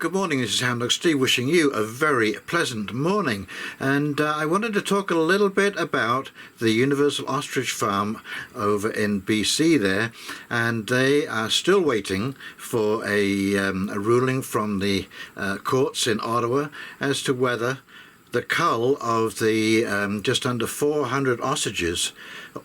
good morning, this is Houndog Steve wishing you a very pleasant morning, and I wanted to talk a little bit about the Universal Ostrich Farm over in BC there, and they are still waiting for a ruling from the courts in Ottawa as to whether the cull of the just under 400 ostriches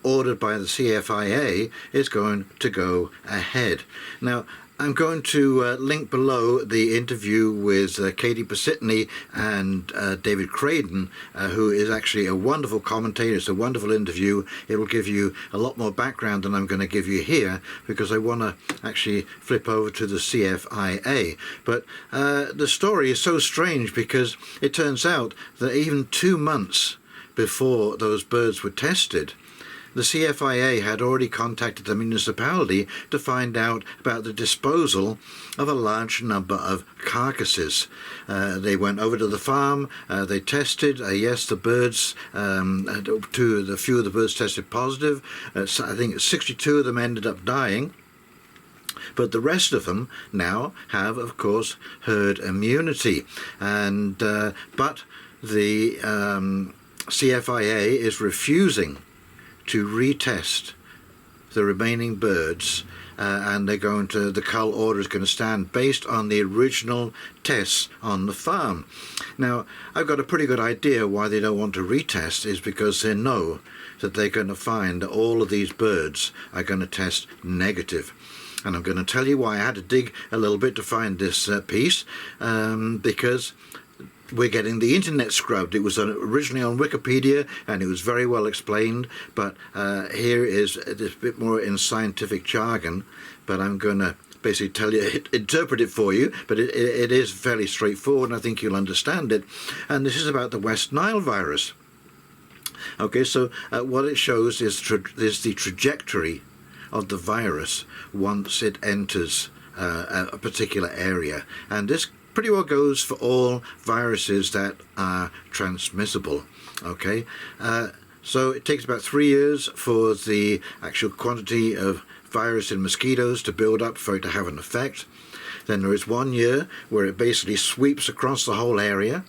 ordered by the CFIA is going to go ahead. Now, I'm going to link below the interview with Katie Pasitney and David Kraydon, who is actually a wonderful commentator. It's a wonderful interview. It will give you a lot more background than I'm going to give you here, because I want to actually flip over to the CFIA. But the story is so strange, because it turns out that even 2 months before those birds were tested, the CFIA had already contacted the municipality to find out about the disposal of a large number of carcasses. They went over to the farm, they tested, yes, the birds, the few of the birds tested positive. So I think 62 of them ended up dying. But the rest of them now have, of course, herd immunity. And but the CFIA is refusing to retest the remaining birds, and they're going to, the cull order is going to stand based on the original tests on the farm. Now, I've got a pretty good idea why they don't want to retest, is because they know that they're going to find that all of these birds are going to test negative. And I'm going to tell you why. I had to dig a little bit to find this piece, because we're getting the internet scrubbed. It was originally on Wikipedia, and it was very well explained, but here is a bit more in scientific jargon, but I'm going to basically tell you, interpret it for you, but it is fairly straightforward, and I think you'll understand it. And this is about the West Nile virus. Okay, so what it shows is the trajectory of the virus once it enters a particular area, and this pretty well goes for all viruses that are transmissible. Okay, so it takes about 3 years for the actual quantity of virus in mosquitoes to build up for it to have an effect. Then there is 1 year where it basically sweeps across the whole area.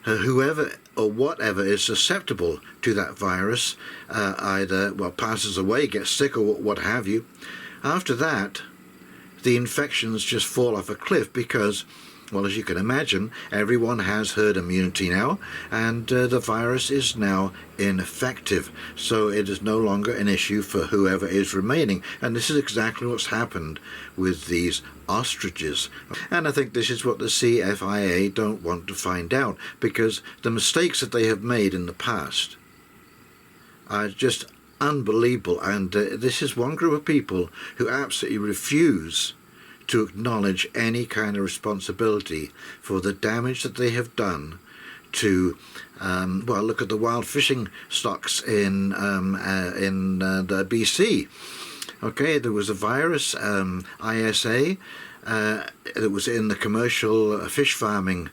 Whoever or whatever is susceptible to that virus either passes away, gets sick, or what have you. After that, the infections just fall off a cliff, because, well, as you can imagine, everyone has herd immunity now, and the virus is now ineffective. So it is no longer an issue for whoever is remaining. And this is exactly what's happened with these ostriches. And I think this is what the CFIA don't want to find out, because the mistakes that they have made in the past are just unbelievable. And this is one group of people who absolutely refuse to acknowledge any kind of responsibility for the damage that they have done to, well, look at the wild fishing stocks in the BC. Okay, there was a virus, ISA, that was in the commercial fish farming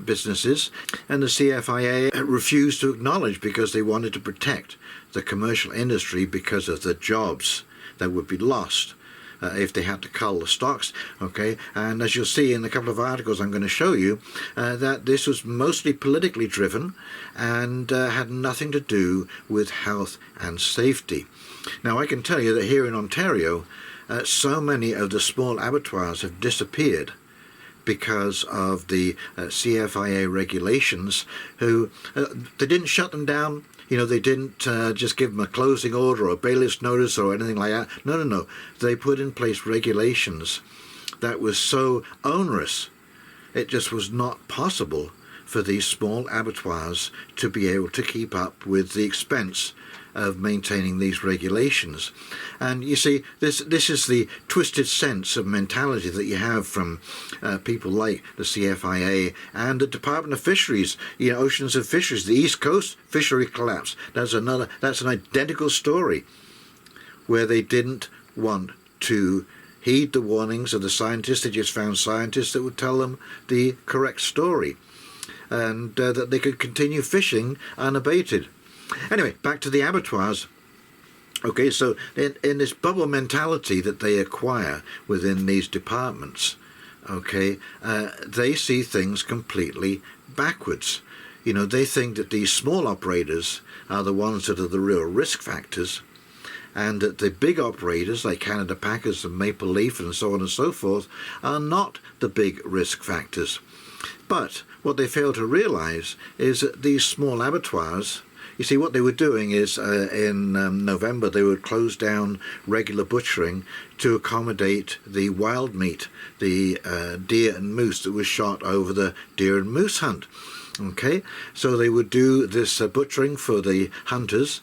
businesses, and the CFIA refused to acknowledge, because they wanted to protect the commercial industry because of the jobs that would be lost if they had to cull the stocks. Okay, and as you'll see in a couple of articles I'm going to show you, that this was mostly politically driven and had nothing to do with health and safety. Now, I can tell you that here in Ontario, so many of the small abattoirs have disappeared because of the CFIA regulations, who they didn't shut them down. You know, they didn't just give them a closing order or a bailiff's notice or anything like that. No. They put in place regulations that was so onerous, it just was not possible for these small abattoirs to be able to keep up with the expense of maintaining these regulations. And you see, this is the twisted sense of mentality that you have from people like the CFIA and the Department of Fisheries, you know, Oceans and Fisheries. The East Coast fishery collapse, that's an identical story, where they didn't want to heed the warnings of the scientists. They just found scientists that would tell them the correct story, and that they could continue fishing unabated. Anyway, back to the abattoirs. Okay, so in this bubble mentality that they acquire within these departments, okay, they see things completely backwards. You know, they think that these small operators are the ones that are the real risk factors, and that the big operators like Canada Packers and Maple Leaf and so on and so forth are not the big risk factors. But what they fail to realize is that these small abattoirs, you see, what they were doing is in November they would close down regular butchering to accommodate the wild meat, the deer and moose that was shot over the deer and moose hunt. Okay, so they would do this butchering for the hunters,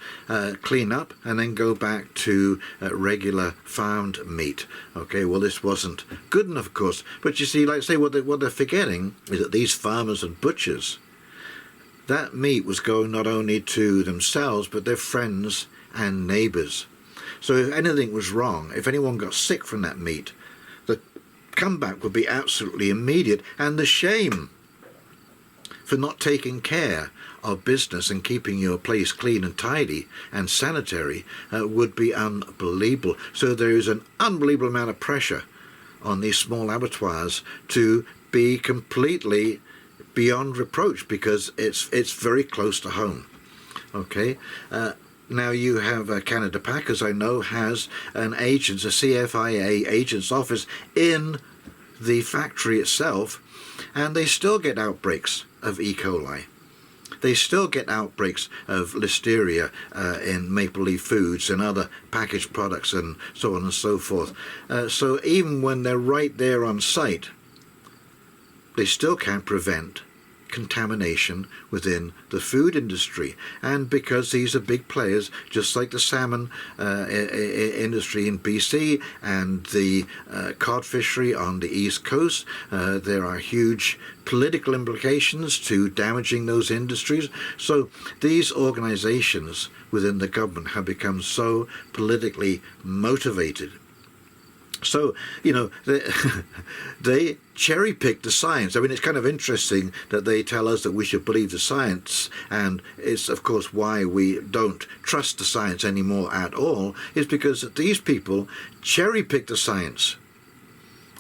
clean up, and then go back to regular farmed meat. Okay, well, this wasn't good enough, of course. But you see, like I say, what they're forgetting is that these farmers and butchers, that meat was going not only to themselves, but their friends and neighbours. So if anything was wrong, if anyone got sick from that meat, the comeback would be absolutely immediate, and the shame for not taking care of business and keeping your place clean and tidy and sanitary would be unbelievable. So there is an unbelievable amount of pressure on these small abattoirs to be completely beyond reproach, because it's very close to home. Okay, now you have Canada Packers, I know, has an agent, a CFIA agent's office in the factory itself, and they still get outbreaks of E. coli. They still get outbreaks of listeria in Maple Leaf Foods and other packaged products and so on and so forth. So even when they're right there on site, they still can't prevent contamination within the food industry. And because these are big players, just like the salmon industry in BC and the cod fishery on the east coast, there are huge political implications to damaging those industries. So these organizations within the government have become so politically motivated. So, you know, they cherry-pick the science. I mean, it's kind of interesting that they tell us that we should believe the science, and it's, of course, why we don't trust the science anymore at all, is because these people cherry-pick the science.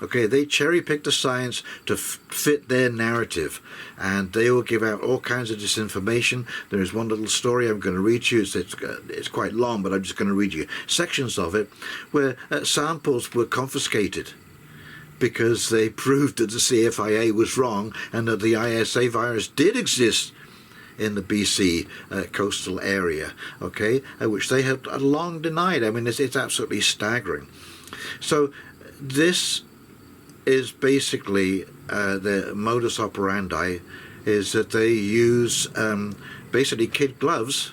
Okay, they cherry-pick the science to fit their narrative, and they will give out all kinds of disinformation. There is one little story I'm going to read you. It's quite long, but I'm just going to read you sections of it, where samples were confiscated because they proved that the CFIA was wrong and that the ISA virus did exist in the BC coastal area, okay, which they had long denied. I mean, it's absolutely staggering. So this is basically the modus operandi, is that they use basically kid gloves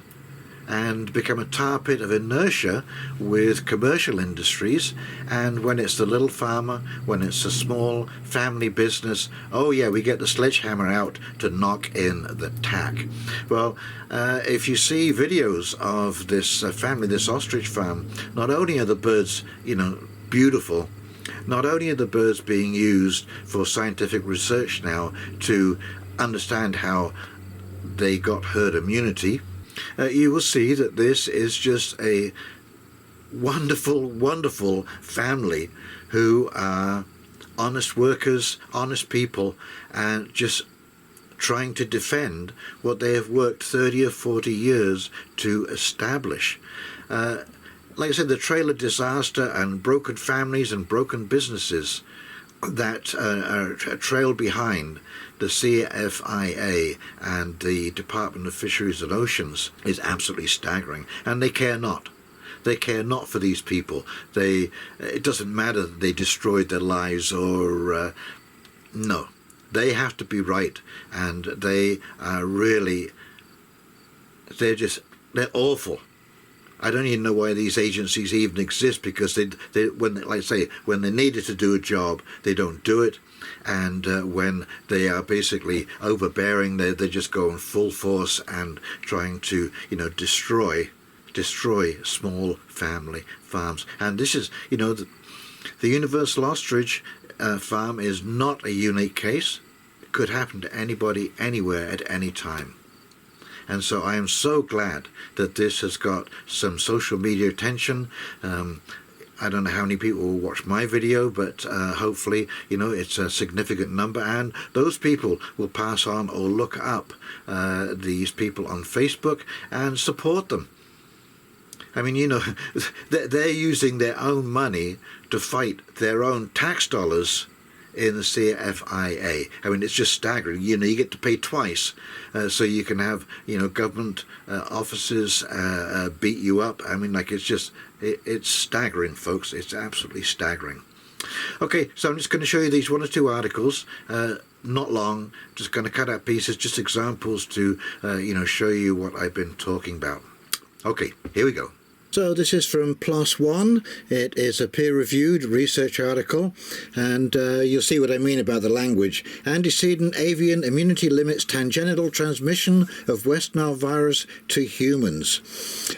and become a tar pit of inertia with commercial industries. And when it's the little farmer, when it's a small family business, oh yeah, we get the sledgehammer out to knock in the tack. Well, if you see videos of this family, this ostrich farm, not only are the birds, you know, beautiful, not only are the birds being used for scientific research now to understand how they got herd immunity, you will see that this is just a wonderful, wonderful family who are honest workers, honest people, and just trying to defend what they have worked 30 or 40 years to establish. Like I said, the trail of disaster and broken families and broken businesses that are trailed behind the CFIA and the Department of Fisheries and Oceans is absolutely staggering. And they care not. They care not for these people. It doesn't matter that they destroyed their lives or... no. They have to be right. And they are really... They're awful. I don't even know why these agencies even exist, because like I say, when they needed to do a job, they don't do it, and when they are basically overbearing, they're just going full force and trying to, you know, destroy small family farms. And this is, you know, the Universal Ostrich Farm is not a unique case. It could happen to anybody, anywhere, at any time. And so I am so glad that this has got some social media attention. I don't know how many people will watch my video, but hopefully, you know, it's a significant number, and those people will pass on or look up these people on Facebook and support them. I mean, you know, they're using their own money to fight their own tax dollars in the CFIA. I mean, it's just staggering. You know, you get to pay twice, so you can have, you know, government officers beat you up. I mean, like, it's staggering, folks. It's absolutely staggering. Okay, so I'm just going to show you these one or two articles. Not long, just going to cut out pieces, just examples to, you know, show you what I've been talking about. Okay, here we go. So this is from PLOS ONE. It is a peer-reviewed research article, and you'll see what I mean about the language. Antecedent avian immunity limits tangential transmission of West Nile virus to humans.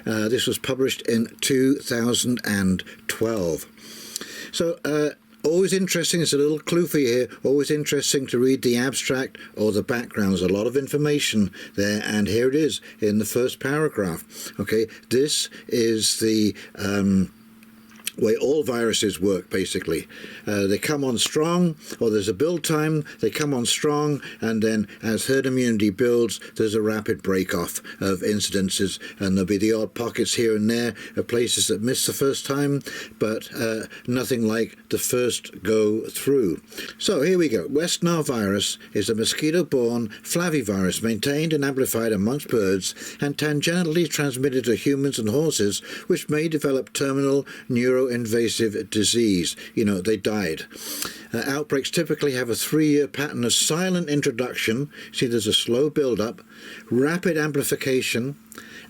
This was published in 2012. So, always interesting, it's a little clue for you here, always interesting to read the abstract or the background. There's a lot of information there, and here it is in the first paragraph. Okay, this is the way all viruses work, basically. They come on strong, or there's a build time, they come on strong, and then as herd immunity builds, there's a rapid break-off of incidences, and there'll be the odd pockets here and there of places that miss the first time, but nothing like the first go through. So here we go. West Nile virus is a mosquito-borne flavivirus maintained and amplified amongst birds and tangentially transmitted to humans and horses, which may develop terminal neuroinvasive disease. You know, they died. Outbreaks typically have a 3-year pattern of silent introduction. See, there's a slow build-up, rapid amplification,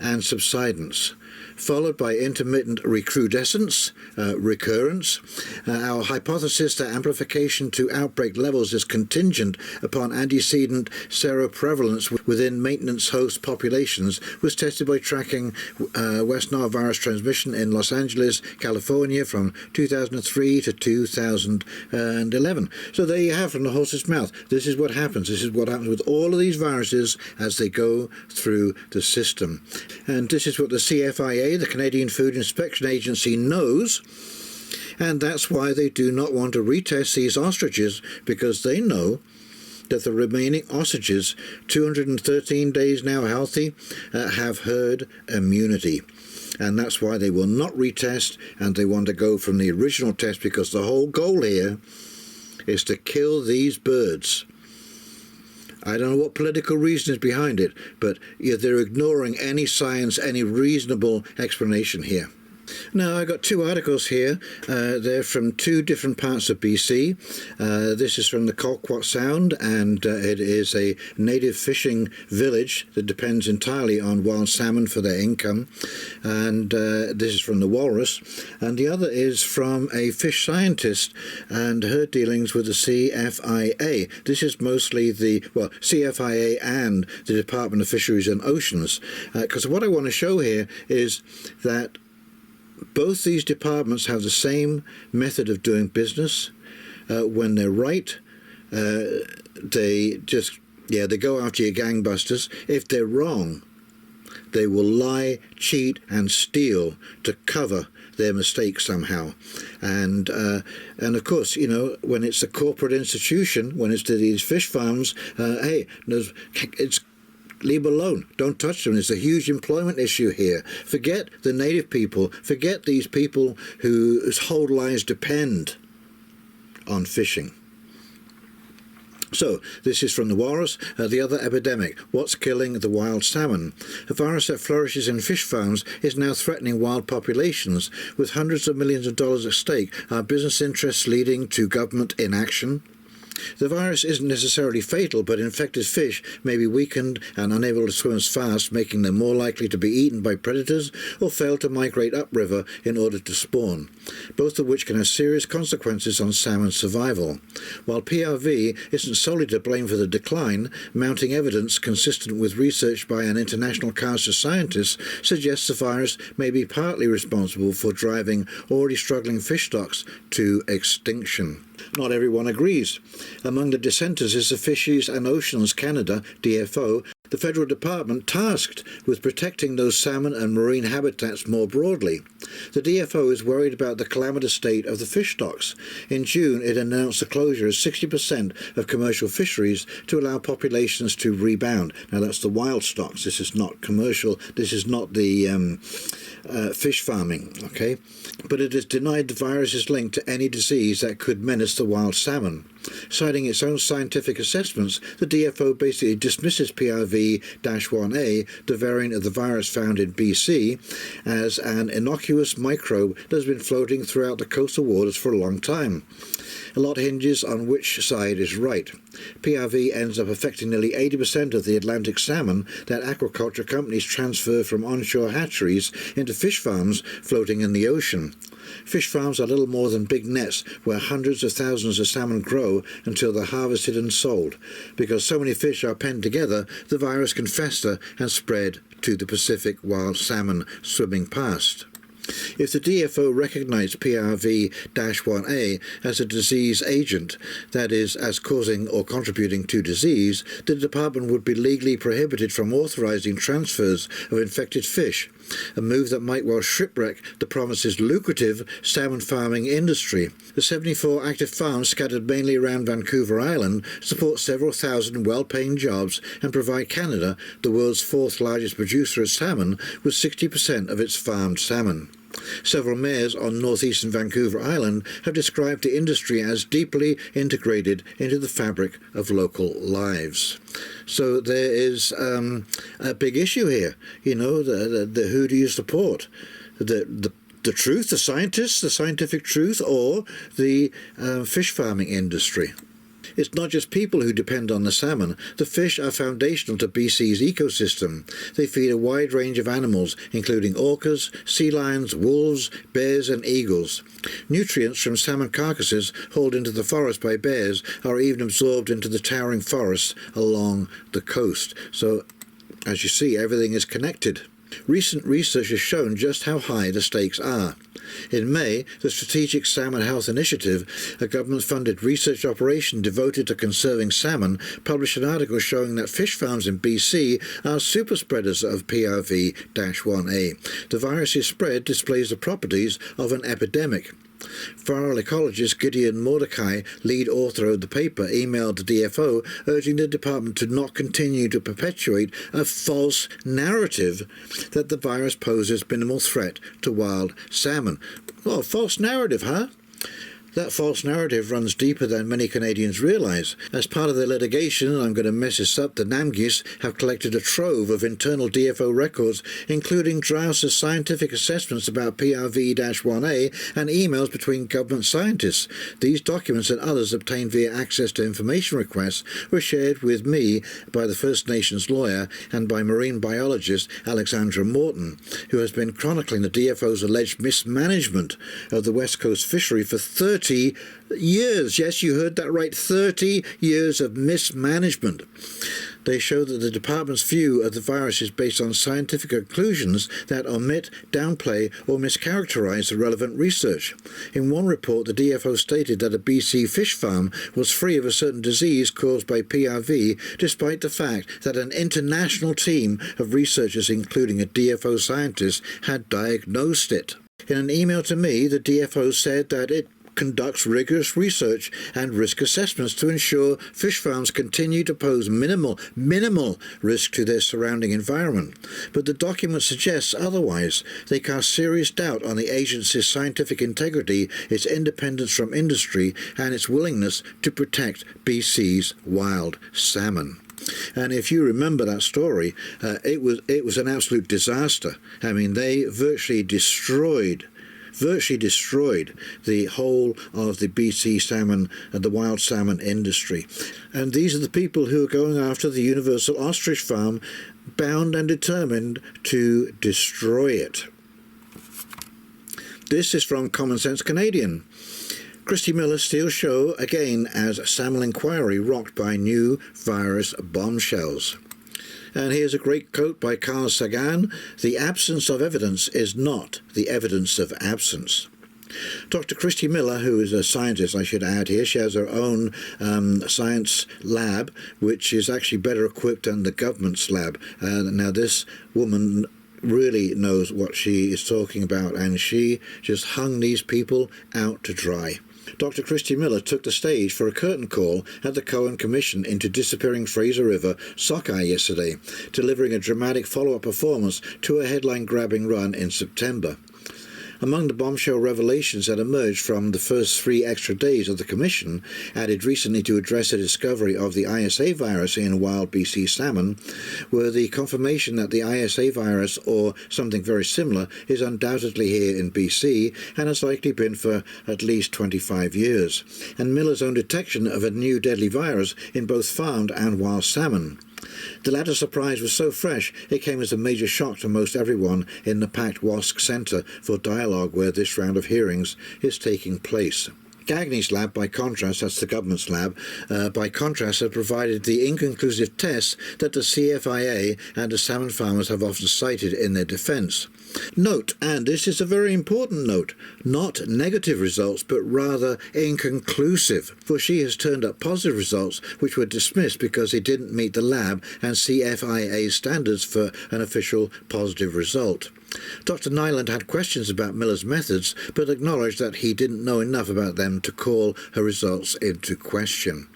and subsidence, followed by intermittent recrudescence, recurrence. Our hypothesis that amplification to outbreak levels is contingent upon antecedent seroprevalence within maintenance host populations was tested by tracking West Nile virus transmission in Los Angeles, California from 2003 to 2011. So there you have from the horse's mouth. This is what happens. This is what happens with all of these viruses as they go through the system. And this is what the CFIA, the Canadian Food Inspection Agency, knows, and that's why they do not want to retest these ostriches, because they know that the remaining ostriches, 213 days now healthy, have herd immunity. And that's why they will not retest, and they want to go from the original test, because the whole goal here is to kill these birds. I don't know what political reason is behind it, but they're ignoring any science, any reasonable explanation here. Now, I got two articles here. They're from two different parts of BC. This is from the Colquot Sound, and it is a native fishing village that depends entirely on wild salmon for their income. And this is from the Walrus. And the other is from a fish scientist and her dealings with the CFIA. This is mostly the, CFIA and the Department of Fisheries and Oceans. Because what I want to show here is that both these departments have the same method of doing business. When they're right, they go after your gangbusters. If they're wrong, they will lie, cheat, and steal to cover their mistakes somehow. And of course, you know, when it's a corporate institution, when it's to these fish farms, it's leave alone. Don't touch them. There's a huge employment issue here. Forget the native people. Forget these people whose whole lives depend on fishing. So, this is from the Walrus. The other epidemic. What's killing the wild salmon? A virus that flourishes in fish farms is now threatening wild populations. With hundreds of millions of dollars at stake, are business interests leading to government inaction? The virus isn't necessarily fatal, but infected fish may be weakened and unable to swim as fast, making them more likely to be eaten by predators or fail to migrate upriver in order to spawn, both of which can have serious consequences on salmon's survival. While PRV isn't solely to blame for the decline, mounting evidence consistent with research by an international cast of scientists suggests the virus may be partly responsible for driving already struggling fish stocks to extinction. Not everyone agrees. Among the dissenters is the Fisheries and Oceans Canada, DFO, the federal department tasked with protecting those salmon and marine habitats more broadly. The DFO is worried about the calamitous state of the fish stocks. In June, it announced the closure of 60% of commercial fisheries to allow populations to rebound. Now, that's the wild stocks. This is not commercial. This is not the fish farming, okay? But it has denied the virus's link to any disease that could menace the wild salmon. Citing its own scientific assessments, the DFO basically dismisses PRV-1A, the variant of the virus found in BC, as an innocuous microbe that has been floating throughout the coastal waters for a long time. A lot hinges on which side is right. PRV ends up affecting nearly 80% of the Atlantic salmon that aquaculture companies transfer from onshore hatcheries into fish farms floating in the ocean. Fish farms are little more than big nets where hundreds of thousands of salmon grow until they're harvested and sold. Because so many fish are penned together, the virus can fester and spread to the Pacific wild salmon swimming past. If the DFO recognised PRV-1A as a disease agent, that is, as causing or contributing to disease, the department would be legally prohibited from authorising transfers of infected fish, a move that might well shipwreck the province's lucrative salmon farming industry. The 74 active farms scattered mainly around Vancouver Island support several thousand well-paying jobs and provide Canada, the world's fourth largest producer of salmon, with 60% of its farmed salmon. Several mayors on northeastern Vancouver Island have described the industry as deeply integrated into the fabric of local lives. So there is a big issue here. You know, who do you support? The truth, the scientists, the scientific truth, or the fish farming industry? It's not just people who depend on the salmon. The fish are foundational to BC's ecosystem. They feed a wide range of animals, including orcas, sea lions, wolves, bears and eagles. Nutrients from salmon carcasses hauled into the forest by bears are even absorbed into the towering forests along the coast. So, as you see, everything is connected. Recent research has shown just how high the stakes are. In May, the Strategic Salmon Health Initiative, a government-funded research operation devoted to conserving salmon, published an article showing that fish farms in BC are super spreaders of PRV-1A. The virus's spread displays the properties of an epidemic. Feral ecologist Gideon Mordecai, lead author of the paper, emailed the DFO urging the department to not continue to perpetuate a false narrative that the virus poses minimal threat to wild salmon. Well, false narrative, huh? That false narrative runs deeper than many Canadians realise. As part of their litigation, I'm going to mess this up, the Namgis have collected a trove of internal DFO records, including drafts of scientific assessments about PRV-1A and emails between government scientists. These documents and others obtained via access to information requests were shared with me by the First Nations lawyer and by marine biologist Alexandra Morton, who has been chronicling the DFO's alleged mismanagement of the West Coast fishery for 30 years. Yes, you heard that right, 30 years of mismanagement. They show that the department's view of the virus is based on scientific conclusions that omit, downplay or mischaracterize the relevant research. In one report, the DFO stated that a BC fish farm was free of a certain disease caused by PRV, despite the fact that an international team of researchers, including a DFO scientist, had diagnosed it. In an email to me, the DFO said that it conducts rigorous research and risk assessments to ensure fish farms continue to pose minimal risk to their surrounding environment. But the document suggests otherwise. They cast serious doubt on the agency's scientific integrity, its independence from industry, and its willingness to protect BC's wild salmon. And if you remember that story, it was an absolute disaster. I mean, they virtually destroyed the whole of the BC salmon and the wild salmon industry. And these are the people who are going after the Universal Ostrich Farm, bound and determined to destroy it. This is from Common Sense Canadian. Kristi Miller steals show again as Salmon Inquiry rocked by new virus bombshells. And here's a great quote by Carl Sagan: "The absence of evidence is not the evidence of absence." Dr. Kristi Miller, who is a scientist, I should add here, she has her own science lab, which is actually better equipped than the government's lab. Now, this woman really knows what she is talking about, and she just hung these people out to dry. Dr. Kristi Miller took the stage for a curtain call at the Cohen Commission into disappearing Fraser River sockeye yesterday, delivering a dramatic follow-up performance to a headline-grabbing run in September. Among the bombshell revelations that emerged from the first 3 extra days of the Commission, added recently to address the discovery of the ISA virus in wild BC salmon, were the confirmation that the ISA virus, or something very similar, is undoubtedly here in BC and has likely been for at least 25 years, and Miller's own detection of a new deadly virus in both farmed and wild salmon. The latter surprise was so fresh it came as a major shock to most everyone in the packed WASC Centre for Dialogue where this round of hearings is taking place. Gagny's lab, by contrast, that's the government's lab, by contrast have provided the inconclusive tests that the CFIA and the salmon farmers have often cited in their defence. Note, and this is a very important note, not negative results but rather inconclusive, for she has turned up positive results which were dismissed because they didn't meet the lab and CFIA standards for an official positive result. Dr. Nyland had questions about Miller's methods, but acknowledged that he didn't know enough about them to call her results into question.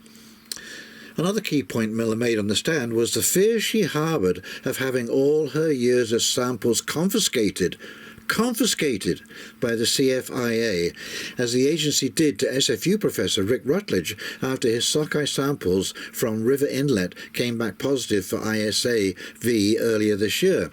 Another key point Miller made on the stand was the fear she harboured of having all her years of samples confiscated by the CFIA, as the agency did to SFU professor Rick Rutledge after his sockeye samples from River Inlet came back positive for ISA-V earlier this year.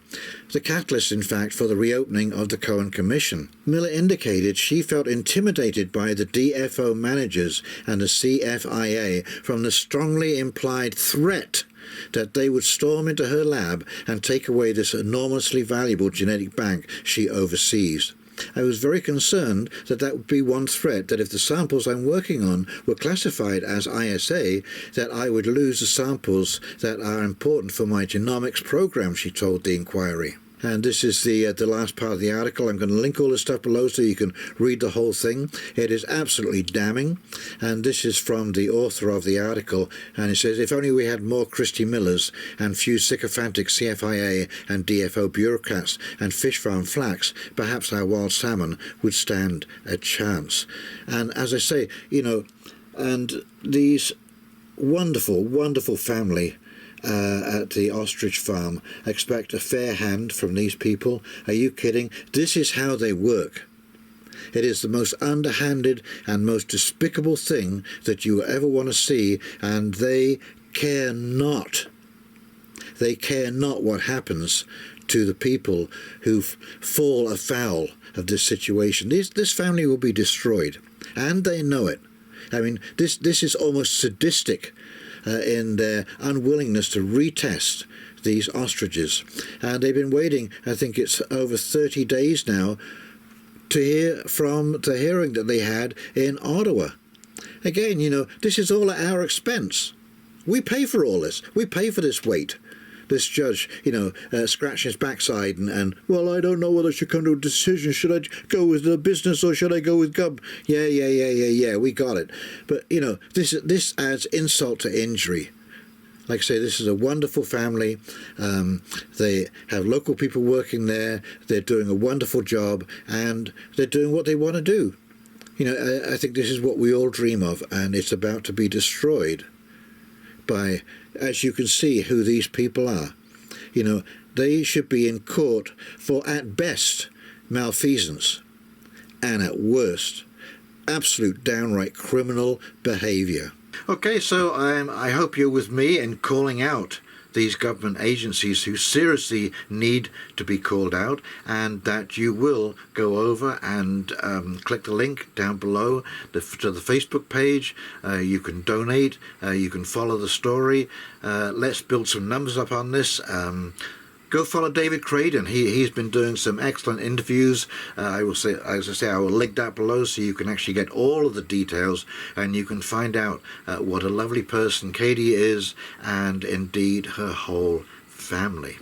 The catalyst, in fact, for the reopening of the Cohen Commission. Miller indicated she felt intimidated by the DFO managers and the CFIA from the strongly implied threat that they would storm into her lab and take away this enormously valuable genetic bank she oversees. I was very concerned that that would be one threat, that if the samples I'm working on were classified as ISA, that I would lose the samples that are important for my genomics program, she told the inquiry. And this is the last part of the article. I'm going to link all the stuff below so you can read the whole thing. It is absolutely damning. And this is from the author of the article. And it says, if only we had more Kristi Millers and few sycophantic CFIA and DFO bureaucrats and fish farm flacks, perhaps our wild salmon would stand a chance. And as I say, and these wonderful, wonderful family at the ostrich farm expect a fair hand from these people. Are you kidding? This is how they work. It is the most underhanded and most despicable thing that you ever want to see, and they care not. They care not what happens to the people who fall afoul of this situation. This family will be destroyed, and they know it. I mean, this is almost sadistic in their unwillingness to retest these ostriches. And they've been waiting, I think it's over 30 days now, to hear from the hearing that they had in Ottawa. Again, this is all at our expense. We pay for all this. We pay for this wait. This judge, scratching his backside and well, I don't know whether I should come to a decision. Should I go with the business or should I go with Gov? Yeah, we got it. But, this adds insult to injury. Like I say, this is a wonderful family. They have local people working there. They're doing a wonderful job, and they're doing what they want to do. I think this is what we all dream of, and it's about to be destroyed by, as you can see, who these people are. They should be in court for, at best, malfeasance, and at worst, absolute downright criminal behaviour. Okay, so I hope you're with me in calling out these government agencies who seriously need to be called out, and that you will go over and click the link down below to the Facebook page. You can donate, you can follow the story. Let's build some numbers up on this. Go follow David Kraydon. He's been doing some excellent interviews. I will say, as I say, I will link that below so you can actually get all of the details and you can find out what a lovely person Katie is, and indeed her whole family.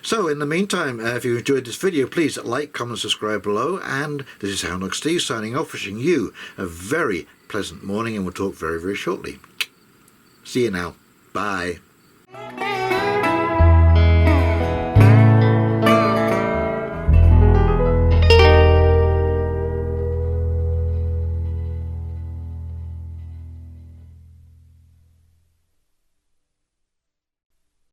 So in the meantime, if you enjoyed this video, please like, comment, subscribe below. And this is Houndog Steve signing off, wishing you a very pleasant morning, and we'll talk very, very shortly. See you now. Bye.